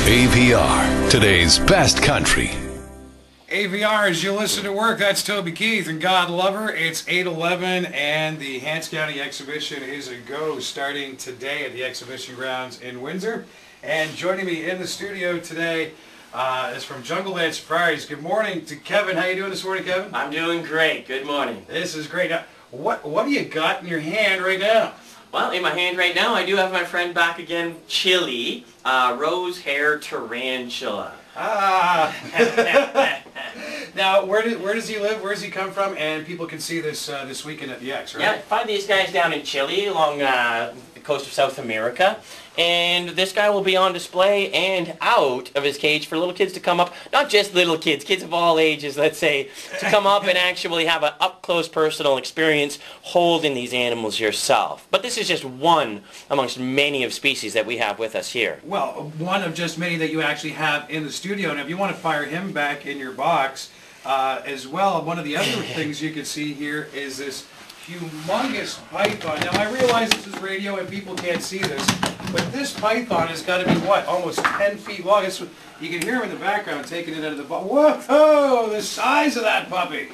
AVR, today's best country. AVR, as you listen to work, that's Toby Keith and God Lover. It's 8/11 and the Hants County exhibition is a go starting today at the exhibition grounds in Windsor. And joining me in the studio today is from Jungle Land Safaris. Good morning to Kevin. How you doing this morning, Kevin? I'm doing great. Good morning. This is great. Now, what do you got in your hand right now? Well, in my hand right now, I do have my friend back again, Chili, rose hair tarantula. Ah. Now, where does he live? Where does he come from? And people can see this this weekend at the X, right? Yeah, find these guys down in Chile along the coast of South America. And this guy will be on display and out of his cage for little kids to come up, not just little kids, kids of all ages, let's say, to come up and actually have an up-close personal experience holding these animals yourself. But this is just one amongst many of species that we have with us here. Well, one of just many that you actually have in the studio. And if you want to fire him back in your box as well, one of the other things you can see here is this humongous python. Now, I realize this is radio and people can't see this, but this python has got to be, what, almost 10 feet long. You can hear him in the background taking it out of the box. Whoa, the size of that puppy.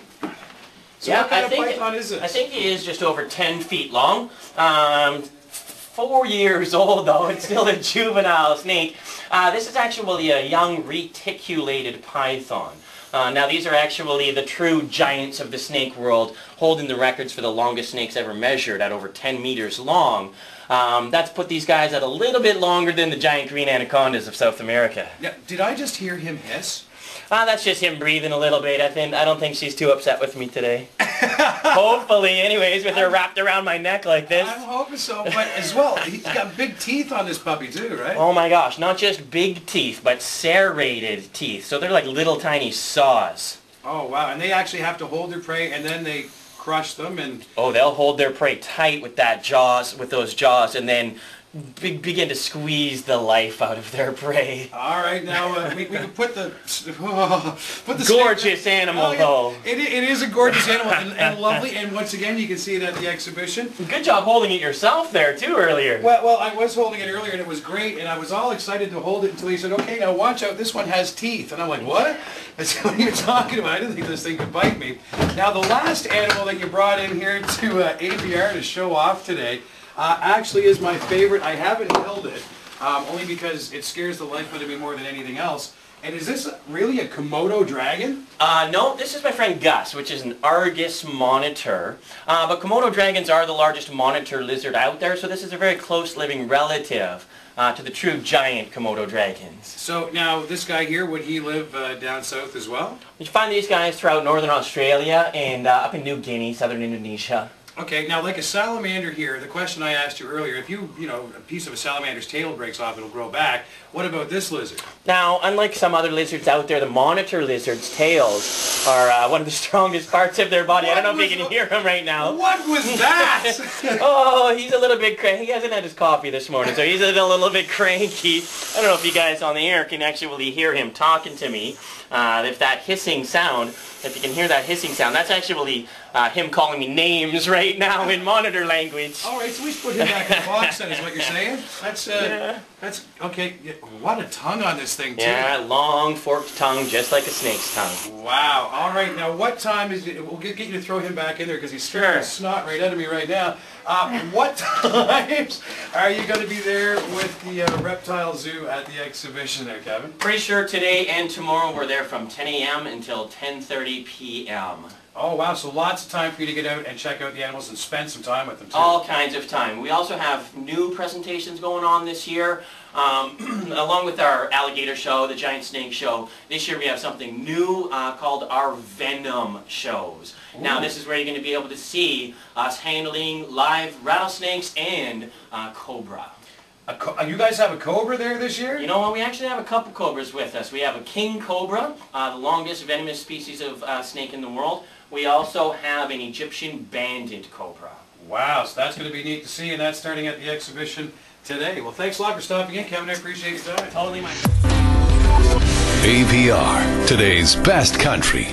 So yeah, what kind of python is this? I think he is just over 10 feet long. 4 years old, though. It's still a juvenile snake. This is actually a young reticulated python. Now these are actually the true giants of the snake world, holding the records for the longest snakes ever measured at over 10 meters long. That's put these guys at a little bit longer than the giant green anacondas of South America. Yeah, did I just hear him hiss? That's just him breathing a little bit. I don't think she's too upset with me today. Hopefully, anyways, with her wrapped around my neck like this. I'm hoping so, but as well, he's got big teeth on this puppy too, right? Oh my gosh, not just big teeth, but serrated teeth. So they're like little tiny saws. Oh wow, and they actually have to hold their prey and then they crush them and... Oh, they'll hold their prey tight with those jaws, and then begin to squeeze the life out of their prey. All right, now we can put the gorgeous animal, though. It is a gorgeous animal and lovely, and once again you can see it at the exhibition. Good job holding it yourself there too earlier. Well, I was holding it earlier and it was great, and I was all excited to hold it until he said, "Okay, now watch out, this one has teeth," and I'm like, "What?" I said, "What are you talking about? I didn't think this thing could bite me." Now the last animal that you brought in here to AVR to show off today actually is my favorite. I haven't held it, only because it scares the life out of me more than anything else. And is this really a Komodo dragon? No, this is my friend Gus, which is an Argus monitor. But Komodo dragons are the largest monitor lizard out there, so this is a very close living relative to the true giant Komodo dragons. So now this guy here, would he live down south as well? You find these guys throughout northern Australia and up in New Guinea, southern Indonesia. Okay, now like a salamander here, the question I asked you earlier, if you know, a piece of a salamander's tail breaks off, it'll grow back. What about this lizard? Now, unlike some other lizards out there, the monitor lizard's tails are one of the strongest parts of their body. I don't know if you can hear him right now. What was that? Oh, he's a little bit cranky. He hasn't had his coffee this morning, so he's a little bit cranky. I don't know if you guys on the air can actually hear him talking to me. If that hissing sound, if you can hear that hissing sound, that's actually him calling me names right now in monitor language. All right, so we should put him back in the box then, is what you're saying? That's okay. What a tongue on this thing, too. Yeah, long forked tongue, just like a snake's tongue. Wow. All right, now what time is it? We'll get you to throw him back in there because he's scaring the snot right out of me right now. What times are you going to be there with the Reptile Zoo at the exhibition there, Kevin? Pretty sure today and tomorrow we're there from 10 a.m. until 10:30 p.m. Oh wow, so lots of time for you to get out and check out the animals and spend some time with them too. All kinds of time. We also have new presentations going on this year. Along with our alligator show, the giant snake show, this year we have something new called our Venom shows. Ooh. Now this is where you're going to be able to see us handling live rattlesnakes and cobra. You guys have a cobra there this year? You know what, we actually have a couple cobras with us. We have a king cobra, the longest venomous species of snake in the world. We also have an Egyptian banded cobra. Wow, so that's going to be neat to see, and that's starting at the exhibition today. Well, thanks a lot for stopping in, Kevin. I appreciate your time. Totally, my... AVR, today's best country.